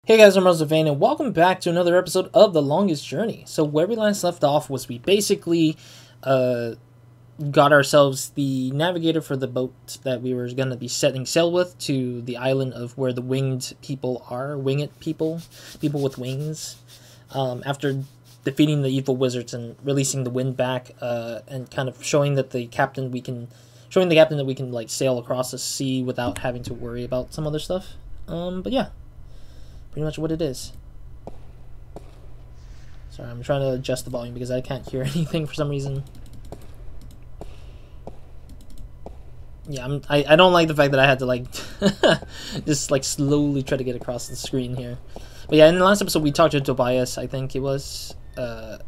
Hey guys, I'm RozaldVane, and welcome back to another episode of The Longest Journey. So where we last left off was we basically got ourselves the navigator for the boat that we were going to be setting sail with to the island of where the winged people are, winged people with wings. After defeating the evil wizards and releasing the wind back, and kind of showing the captain that we can like sail across the sea without having to worry about some other stuff. But yeah. Pretty much what it is. Sorry, I'm trying to adjust the volume because I can't hear anything for some reason. Yeah, I don't like the fact that I had to like just like slowly try to get across the screen here. But yeah, in the last episode we talked to Tobias, I think it was the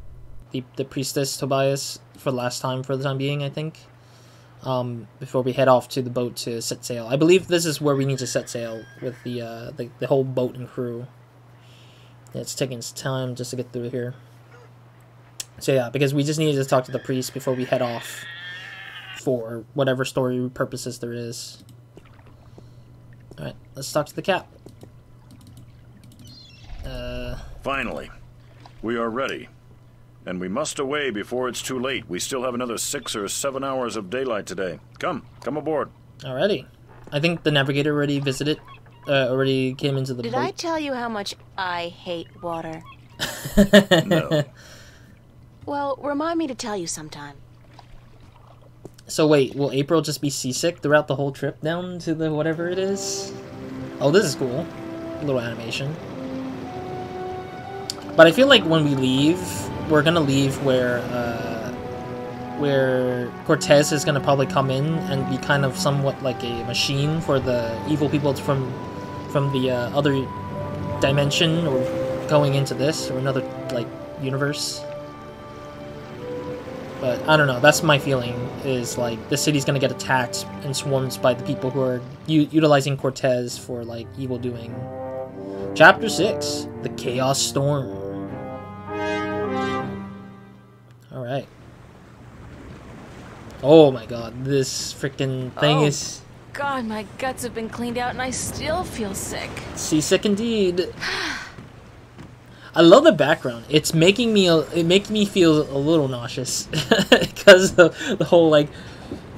priestess Tobias for the time being, I think. Before we head off to the boat to set sail. I believe this is where we need to set sail with the whole boat and crew. Yeah, it's taking its time just to get through here. So yeah, because we just needed to talk to the priest before we head off for whatever story purposes there is. Alright, let's talk to the cap. Finally, we are ready. And we must away before it's too late. We still have another 6 or 7 hours of daylight today. Come aboard. Alrighty. I think the navigator already already came into the boat. Did I tell you how much I hate water? No. Well, remind me to tell you sometime. So wait, will April just be seasick throughout the whole trip down to the whatever it is? Oh, this is cool. A little animation. But I feel like when we leave, we're gonna leave where Cortez is gonna probably come in and be kind of somewhat like a machine for the evil people from the other dimension, or going into this or another like universe. But I don't know. That's my feeling. Is like the city's gonna get attacked and swarmed by the people who are utilizing Cortez for like evil doing. Chapter 6: The Chaos Storm. Alright. Oh my god, this freaking thing is... God, my guts have been cleaned out and I still feel sick. Seasick indeed. I love the background. It's making me feel a little nauseous because of the whole like,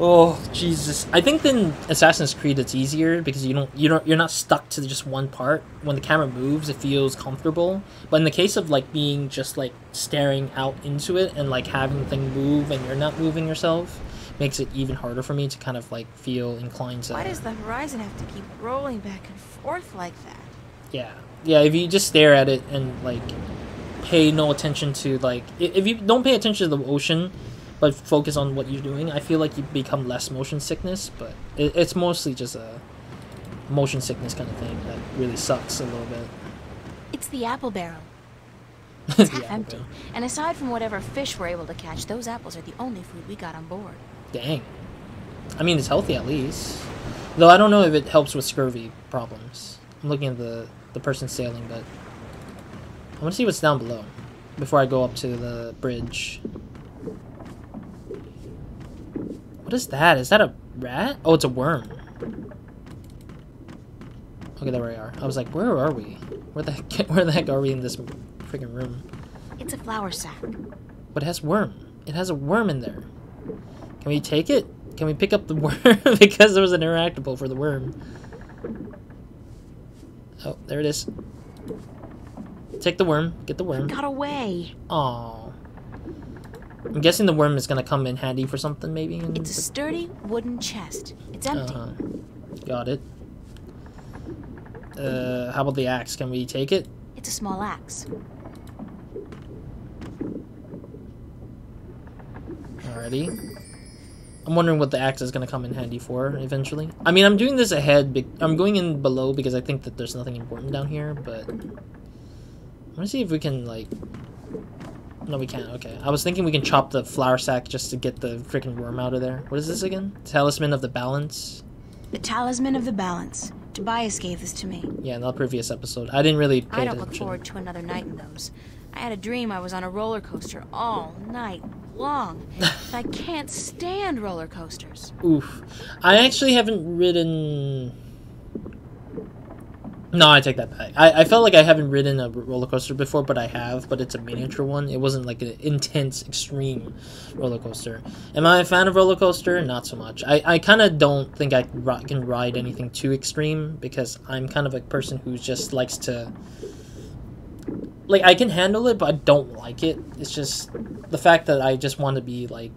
oh Jesus. I think in Assassin's Creed it's easier because you're not stuck to just one part. When the camera moves, it feels comfortable. But in the case of like being just like staring out into it and like having the thing move and you're not moving yourself, makes it even harder for me to kind of like feel inclined to. Why does the horizon have to keep rolling back and forth like that? Yeah. Yeah, if you just stare at it and like pay no attention to like, if you don't pay attention to the ocean but focus on what you're doing, I feel like you become less motion sickness, but it's mostly just a motion sickness kind of thing that really sucks a little bit. It's the apple barrel. It's half empty, barrel. and aside from whatever fish we're able to catch, those apples are the only food we got on board. Dang. I mean, it's healthy at least. Though I don't know if it helps with scurvy problems. I'm looking at the person sailing, but I want to see what's down below before I go up to the bridge. What is that? Is that a rat? Oh, it's a worm. Okay, there we are. I was like, where are we? Where the heck are we in this freaking room? It's a flour sack. But it has worm. It has a worm in there. Can we take it? Can we pick up the worm? Because there was an interactable for the worm. Oh, there it is. Take the worm. Get the worm. It got away. Aww. I'm guessing the worm is gonna come in handy for something, maybe? It's a sturdy wooden chest. It's empty. Got it. How about the axe? Can we take it? It's a small axe. Alrighty. I'm wondering what the axe is gonna come in handy for eventually. I mean, I'm doing this ahead. I'm going in below because I think that there's nothing important down here, but I want to see if we can like. No, we can't. Okay, I was thinking we can chop the flour sack just to get the freaking worm out of there. What is this again? Talisman of the Balance. The Talisman of the Balance. Tobias gave this to me. Yeah, in the previous episode, I didn't really pay I don't attention. look forward to another night in those. I had a dream I was on a roller coaster all night long. I can't stand roller coasters. Oof. I actually haven't ridden No, I take that back. I felt like I haven't ridden a roller coaster before, but I have. But it's a miniature one. It wasn't like an intense, extreme roller coaster. Am I a fan of roller coaster? Not so much. I kind of don't think I can ride anything too extreme because I'm kind of a person who just likes to... Like, I can handle it, but I don't like it. It's just the fact that I just want to be, like...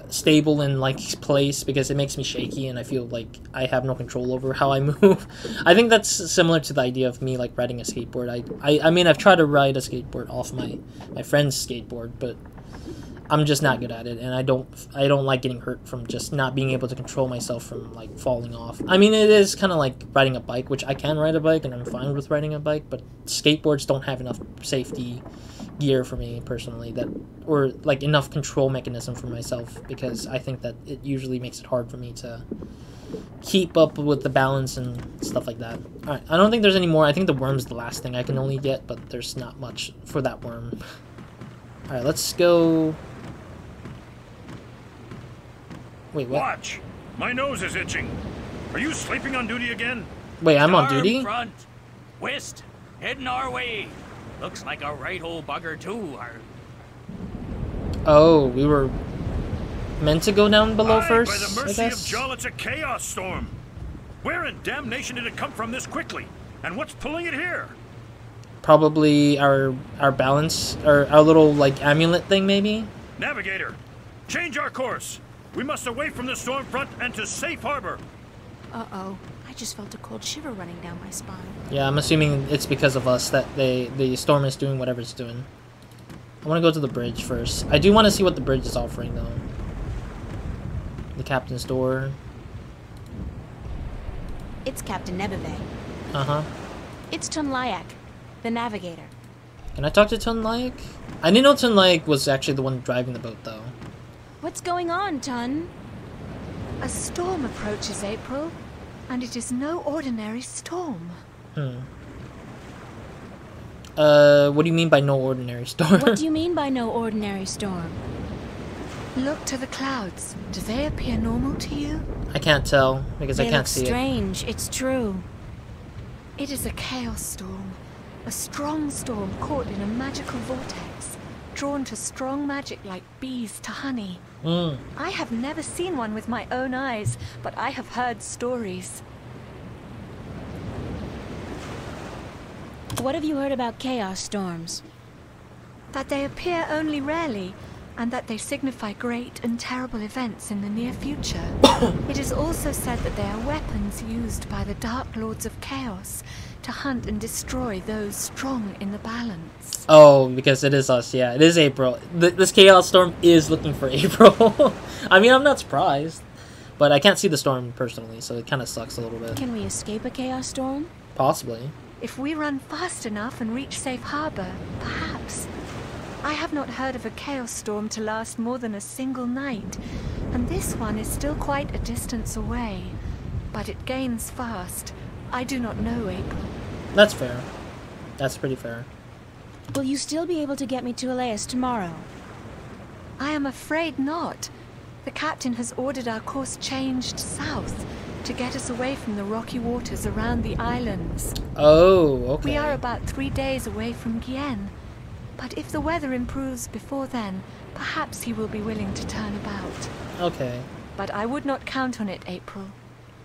stable in like place because it makes me shaky and I feel like I have no control over how I move. I think that's similar to the idea of me like riding a skateboard. I mean I've tried to ride a skateboard off my friend's skateboard, but I'm just not good at it, and I don't like getting hurt from just not being able to control myself from like falling off. I mean it is kind of like riding a bike, which I can ride a bike and I'm fine with riding a bike, but skateboards don't have enough safety gear for me personally, that or like enough control mechanism for myself, because I think that it usually makes it hard for me to keep up with the balance and stuff like that. Alright, I don't think there's any more. I think the worm's the last thing I can only get, but there's not much for that worm. Alright, let's go. Wait, what? Watch! My nose is itching. Are you sleeping on duty again? Wait, I'm on duty? Front. West. Heading our way. Looks like a right old bugger too. Oh, we were meant to go down below first, By the I mercy of guess? Jol, it's a chaos storm. Where in damnation did it come from this quickly? And what's pulling it here? Probably our balance, or our little like amulet thing maybe? Navigator, change our course. We must away from the storm front and to safe harbor. Uh-oh. I just felt a cold shiver running down my spine. Yeah, I'm assuming it's because of us that the storm is doing whatever it's doing. I want to go to the bridge first. I do want to see what the bridge is offering, though. The captain's door. It's Captain Nebeve. Uh-huh. It's Tunlayak, the navigator. Can I talk to Tunlayak? I didn't know Tunlayak was actually the one driving the boat, though. What's going on, Tun? A storm approaches, April, and it is no ordinary storm. What do you mean by no ordinary storm? What do you mean by no ordinary storm? Look to the clouds. Do they appear normal to you? I can't tell, because I They can't look see strange. It's true. It is a chaos storm. A strong storm caught in a magical vortex, drawn to strong magic like bees to honey. it. I have never seen one with my own eyes, but I have heard stories. What have you heard about chaos storms? That they appear only rarely, and that they signify great and terrible events in the near future. It is also said that they are weapons used by the Dark Lords of Chaos to hunt and destroy those strong in the balance. Oh, because it is us, yeah. It is April. This chaos storm is looking for April. I mean, I'm not surprised. But I can't see the storm personally, so it kind of sucks a little bit. Can we escape a chaos storm? Possibly. If we run fast enough and reach safe harbor, perhaps. I have not heard of a chaos storm to last more than a single night, and this one is still quite a distance away. But it gains fast. I do not know, April. That's fair. That's pretty fair. Will you still be able to get me to Elias tomorrow? I am afraid not. The captain has ordered our course changed south to get us away from the rocky waters around the islands. Oh, okay. We are about 3 days away from Gien. But if the weather improves before then, perhaps he will be willing to turn about. Okay. But I would not count on it, April.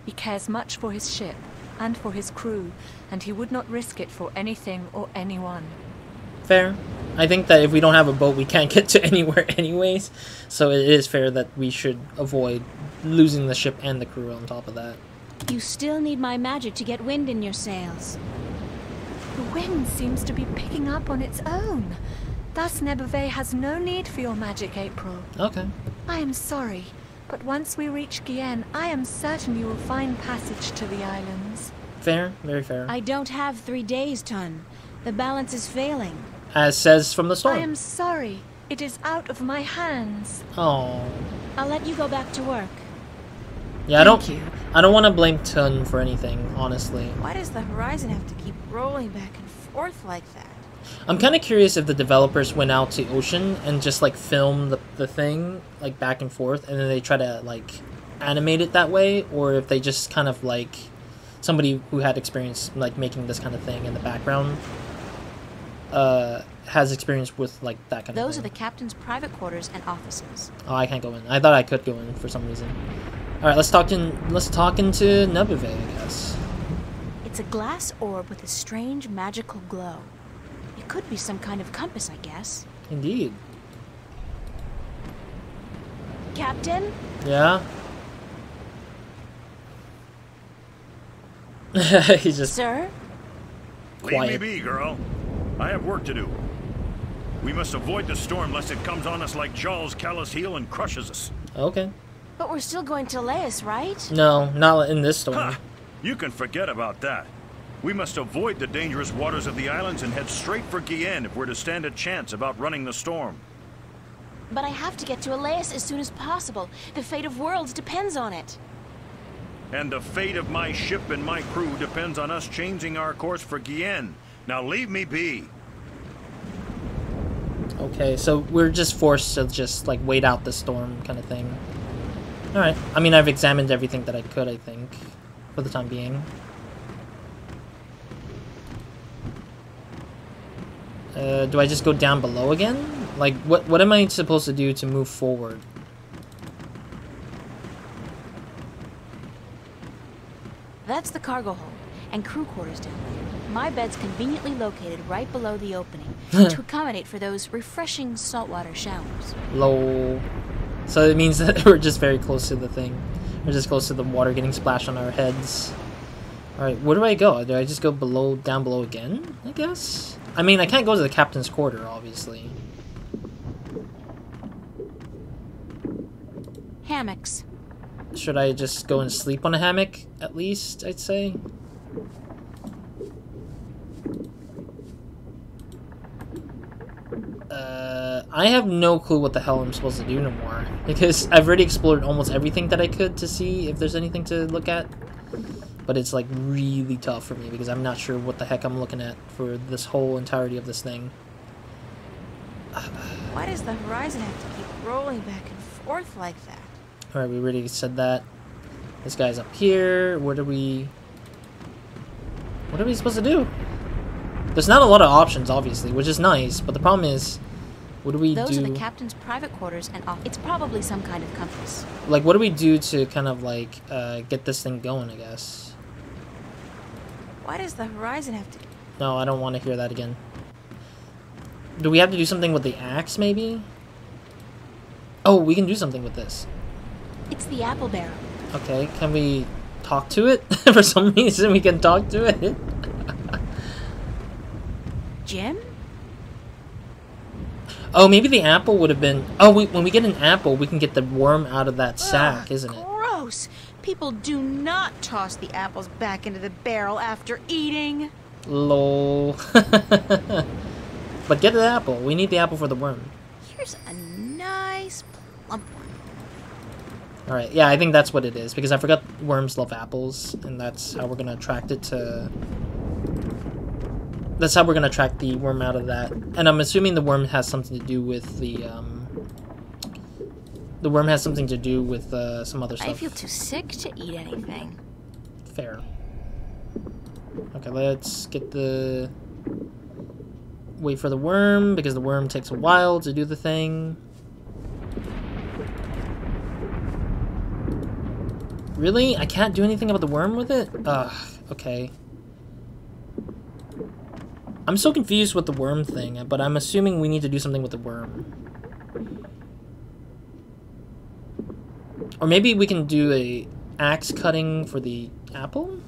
He cares much for his ship and for his crew, and he would not risk it for anything or anyone. Fair. I think that if we don't have a boat, we can't get to anywhere anyways. So it is fair that we should avoid losing the ship and the crew on top of that. You still need my magic to get wind in your sails. The wind seems to be picking up on its own. Thus Nebeve has no need for your magic, April. Okay. I am sorry, but once we reach Gien, I am certain you will find passage to the islands. Fair. Very fair. I don't have 3 days, Tun. The balance is failing. As says from the I storm. am sorry. It is out of my hands. Oh. I'll let you go back to work. Yeah, I don't want to blame Tun for anything, honestly. Why does the horizon have to keep rolling back and forth like that? I'm kind of curious if the developers went out to ocean and just like filmed the thing like back and forth, and then they try to like animate it that way, or if they just kind of like somebody who had experience like making this kind of thing in the background has experience with like that kind of thing. Those are the captain's private quarters and offices. Oh, I can't go in. I thought I could go in for some reason. All right, let's talk into Nebeve, I guess. It's a glass orb with a strange magical glow. It could be some kind of compass, I guess. Indeed. Captain? Yeah. He's just Sir? quiet. Leave me be, girl. I have work to do. We must avoid the storm lest it comes on us like Jaw's callous heel and crushes us. Okay. But we're still going to Laius, right? No, not in this storm. Ha! You can forget about that. We must avoid the dangerous waters of the islands and head straight for Guyenne if we're to stand a chance about running the storm. But I have to get to Laius as soon as possible. The fate of worlds depends on it. And the fate of my ship and my crew depends on us changing our course for Guyenne. Now leave me be. Okay, so we're just forced to just like wait out the storm kind of thing. All right. I mean, I've examined everything that I could, I think, for the time being. Do I just go down below again? Like, what am I supposed to do to move forward? That's the cargo hold and crew quarters down there. My bed's conveniently located right below the opening to accommodate for those refreshing saltwater showers. Lol. So it means that we're just very close to the thing. We're just close to the water getting splashed on our heads. Alright, where do I go? Do I just go down below again, I guess? I mean, I can't go to the captain's quarter, obviously. Hammocks. Should I just go and sleep on a hammock, at least, I'd say? I have no clue what the hell I'm supposed to do no more. Because I've already explored almost everything that I could to see if there's anything to look at. But it's like really tough for me because I'm not sure what the heck I'm looking at for this whole entirety of this thing. Why does the horizon have to keep rolling back and forth like that? Alright, we already said that. This guy's up here. What are we supposed to do? There's not a lot of options, obviously, which is nice, but the problem is, what do we do? Those are the captain's private quarters and it's probably some kind of compass. Like, what do we do to kind of, like, get this thing going, I guess? Why does the horizon have to... No, I don't want to hear that again. Do we have to do something with the axe, maybe? Oh, we can do something with this. It's the apple barrel. Okay, can we talk to it? For some reason, we can talk to it. Jim? Oh, maybe the apple would have been... Oh, when we get an apple, we can get the worm out of that sack, isn't it? Gross! People do not toss the apples back into the barrel after eating. Lol. But get the apple. We need the apple for the worm. Here's a nice plump one. Alright, yeah, I think that's what it is. Because I forgot worms love apples. And that's how we're going to attract it to... That's how we're going to attract the worm out of that. And I'm assuming the worm has something to do with the... The worm has something to do with some other stuff. I feel too sick to eat anything. Fair. Okay, let's get the... Wait for the worm, because the worm takes a while to do the thing. Really? I can't do anything about the worm with it? Ugh, okay. I'm so confused with the worm thing, but I'm assuming we need to do something with the worm. Or maybe we can do a axe cutting for the apple?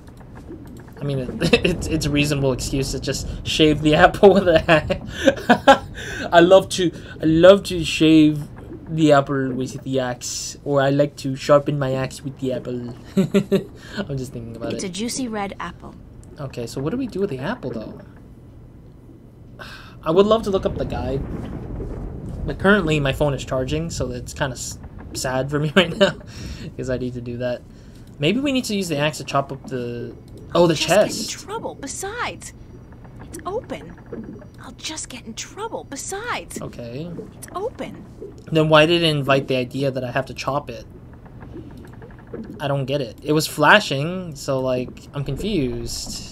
I mean, it's a reasonable excuse to just shave the apple with an axe. I love to shave the apple with the axe, or I like to sharpen my axe with the apple. I'm just thinking about it. It's a juicy red apple. Okay, so what do we do with the apple, though? I would love to look up the guide, but currently my phone is charging, so it's kind of sad for me right now, because I need to do that. Maybe we need to use the axe to chop up the... Oh, the chest! I'll just get in trouble, besides. It's open. I'll just get in trouble, besides. Okay. It's open. Then why did it invite the idea that I have to chop it? I don't get it. It was flashing, so like I'm confused.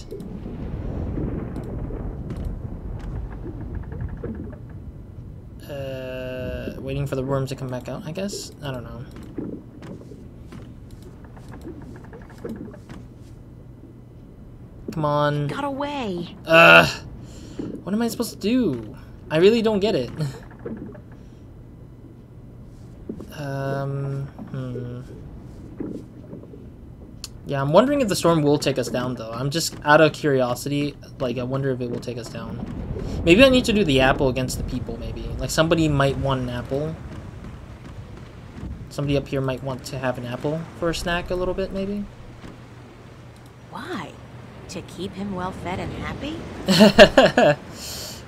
Waiting for the worm to come back out, I guess? I don't know. Come on. Got away. What am I supposed to do? I really don't get it. Yeah, I'm wondering if the storm will take us down, though. I'm just out of curiosity. Like, I wonder if it will take us down. Maybe I need to do the apple against the people, maybe. Like, somebody might want an apple. Somebody up here might want to have an apple for a snack a little bit, maybe. Why? To keep him well fed and happy?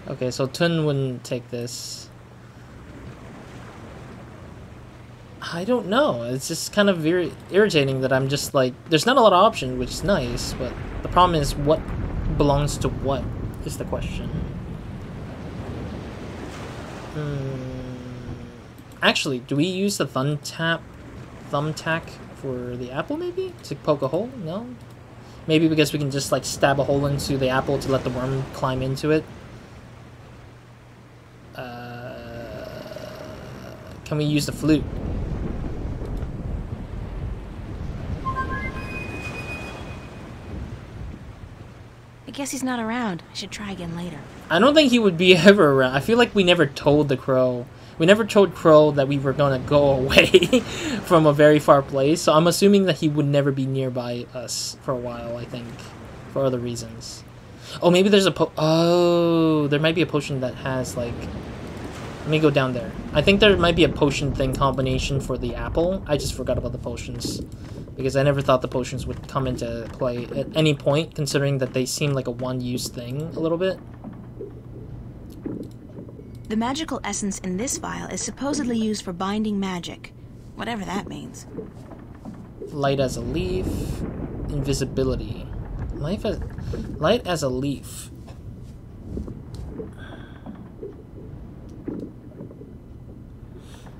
Okay, so Tun wouldn't take this. I don't know. It's just kind of very irritating that I'm just like... There's not a lot of options, which is nice, but the problem is what belongs to what is the question. Actually, do we use the thumbtack for the apple, maybe? To poke a hole? No? Maybe because we can just like stab a hole into the apple to let the worm climb into it. Can we use the flute? I guess he's not around. I should try again later. I don't think he would be ever around. I feel like we never told the crow. We never told Crow that we were gonna go away from a very far place, so I'm assuming that he would never be nearby us for a while, I think. For other reasons. Oh, maybe there's a oh, there might be a potion that has, like... Let me go down there. I think there might be a potion thing combination for the apple. I just forgot about the potions. Because I never thought the potions would come into play at any point, considering that they seem like a one-use thing a little bit. The magical essence in this vial is supposedly used for binding magic. Whatever that means. Light as a leaf. Invisibility. Light as a leaf.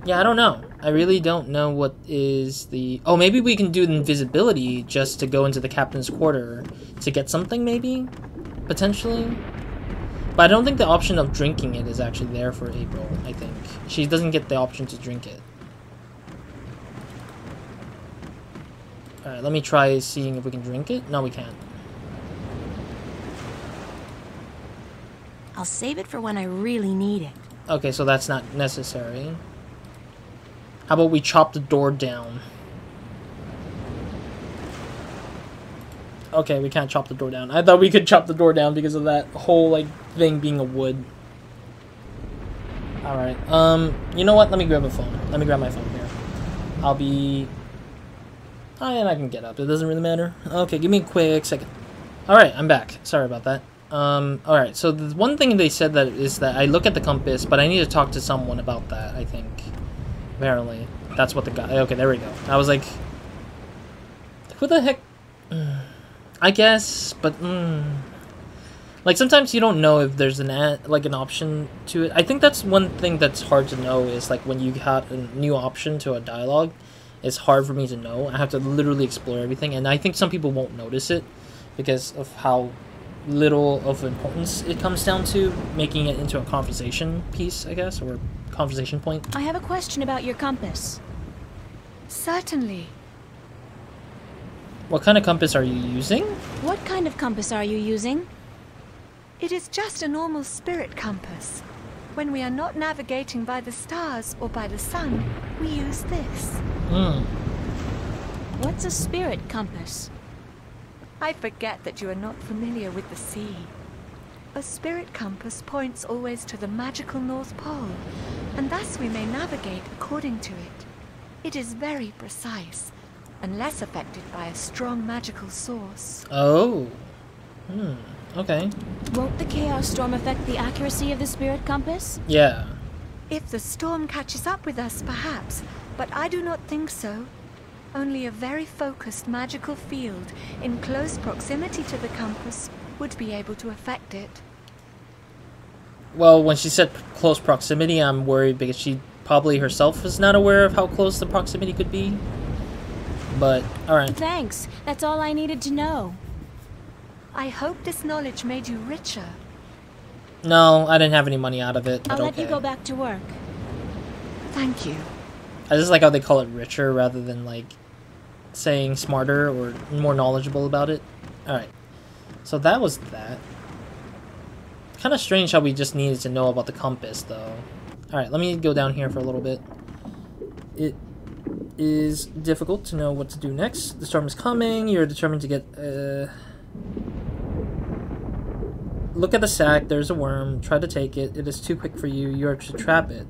Yeah, I don't know. I really don't know what is the... Oh, maybe we can do invisibility just to go into the captain's quarter to get something, maybe? Potentially? But I don't think the option of drinking it is actually there for April, I think. She doesn't get the option to drink it. Alright, let me try seeing if we can drink it. No, we can't. I'll save it for when I really need it. Okay, so that's not necessary. How about we chop the door down? Okay, we can't chop the door down. I thought we could chop the door down because of that whole, like, thing being a wood. Alright, you know what? Let me grab a phone. Let me grab my phone here. I'll be... Oh, and I can get up. It doesn't really matter. Okay, give me a quick second. Alright, I'm back. Sorry about that. Alright, so the one thing they said that is that I look at the compass, but I need to talk to someone about that, I think. Apparently. That's what the guy... Okay, there we go. I was like... Who the heck... I guess, but... Like, sometimes you don't know if there's an option to it. I think that's one thing that's hard to know is, like, when you got a new option to a dialogue, it's hard for me to know. I have to literally explore everything, and I think some people won't notice it because of how little of importance it comes down to making it into a conversation piece, I guess, or conversation point. I have a question about your compass. Certainly. What kind of compass are you using? What kind of compass are you using? It is just a normal spirit compass. When we are not navigating by the stars or by the sun, we use this. What's a spirit compass? I forget that you are not familiar with the sea. A spirit compass points always to the magical North Pole, and thus we may navigate according to it. It is very precise, and less affected by a strong magical source. Oh. Okay. Won't the chaos storm affect the accuracy of the spirit compass? Yeah. If the storm catches up with us, perhaps, but I do not think so. Only a very focused magical field in close proximity to the compass would be able to affect it. Well, when she said close proximity, I'm worried because she probably herself was not aware of how close the proximity could be. But, alright. Thanks. That's all I needed to know. I hope this knowledge made you richer. No, I didn't have any money out of it, but I'll let okay. you go back to work. Thank you. I just like how they call it richer rather than, like, saying smarter or more knowledgeable about it. Alright. So that was that. Kind of strange how we just needed to know about the compass, though. Alright, let me go down here for a little bit. It is difficult to know what to do next. The storm is coming. You're determined to get... Look at the sack. There's a worm. Try to take it. It is too quick for you. You are to trap it.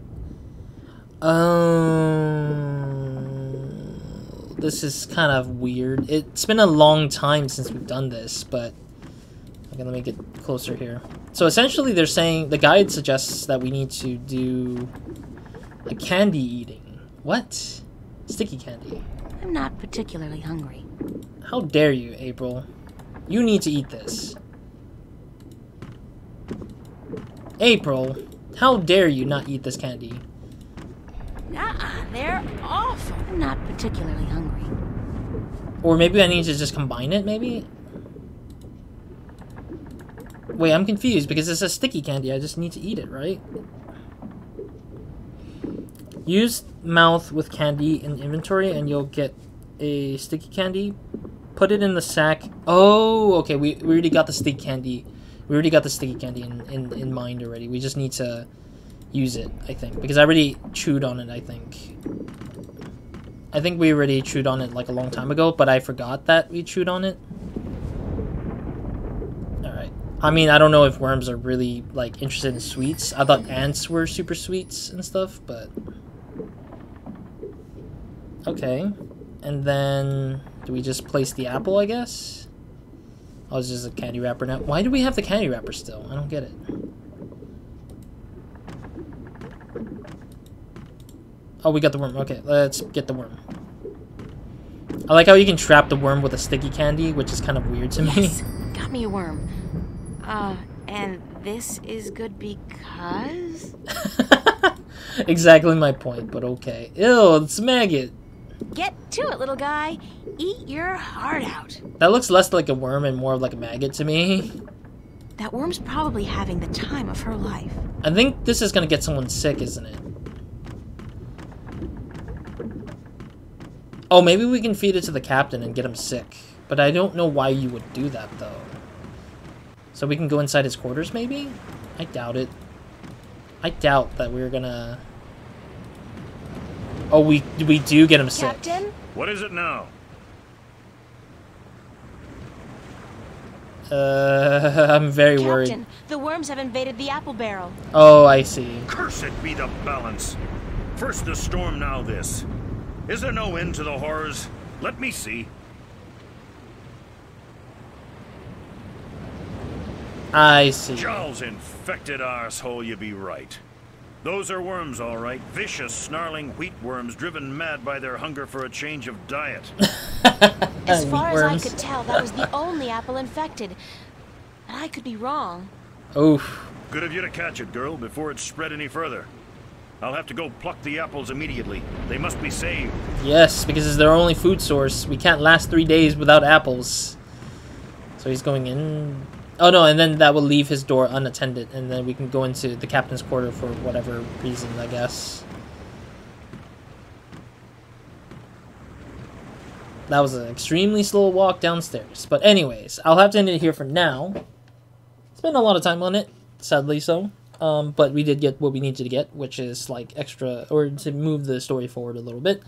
This is kind of weird. It's been a long time since we've done this, but... Okay, let me get closer here. So essentially they're saying... The guide suggests that we need to do... a candy eating. What? Sticky candy. I'm not particularly hungry. How dare you, April? You need to eat this. April, how dare you not eat this candy? They're awful. I'm not particularly hungry. Or maybe I need to just combine it, maybe? Wait, I'm confused because it's a sticky candy. I just need to eat it, right? Use mouth with candy in inventory and you'll get a sticky candy. Put it in the sack. Oh, okay. We already got the sticky candy. We already got the sticky candy in mind already. We just need to use it, I think. Because I already chewed on it, I think. I think we already chewed on it like a long time ago, but I forgot that we chewed on it. Alright. I mean, I don't know if worms are really, like, interested in sweets. I thought ants were super sweets and stuff, but... Okay. And then... Do we just place the apple, I guess? Oh, it's just a candy wrapper now. Why do we have the candy wrapper still? I don't get it. Oh, we got the worm. Okay, let's get the worm. I like how you can trap the worm with a sticky candy, which is kind of weird to me. Yes, got me a worm. And this is good because... Exactly my point, but okay. Ew, it's a maggot. Get to it, little guy. Eat your heart out. That looks less like a worm and more like a maggot to me. That worm's probably having the time of her life. I think this is gonna get someone sick, isn't it? Oh, maybe we can feed it to the captain and get him sick. But I don't know why you would do that, though. So we can go inside his quarters, maybe? I doubt it. I doubt that we're gonna... Oh, we do get him sick. Captain? What is it now? I'm very worried. Captain, the worms have invaded the apple barrel. Oh, I see. Cursed be the balance. First the storm, now this. Is there no end to the horrors? Let me see. I see. Jowl's infected arsehole, you be right. Those are worms, all right. Vicious, snarling wheat worms driven mad by their hunger for a change of diet. As far as I could tell, that was the only apple infected. But I could be wrong. Oof. Good of you to catch it, girl, before it spread any further. I'll have to go pluck the apples immediately. They must be saved. Yes, because it's their only food source. We can't last 3 days without apples. So he's going in... Oh no, and then that will leave his door unattended, and then we can go into the captain's quarter for whatever reason, I guess. That was an extremely slow walk downstairs. But anyways, I'll have to end it here for now. Spent a lot of time on it, sadly so. But we did get what we needed to get, which is like extra, or to move the story forward a little bit.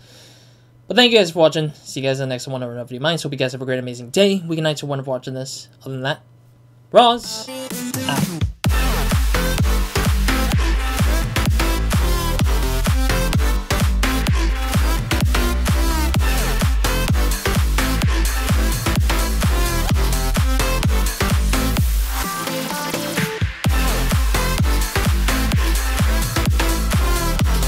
But thank you guys for watching. See you guys in the next one or another video of mine. So hope you guys have a great, amazing day, week, and night, so wonderful watching this. Other than that, Roz out.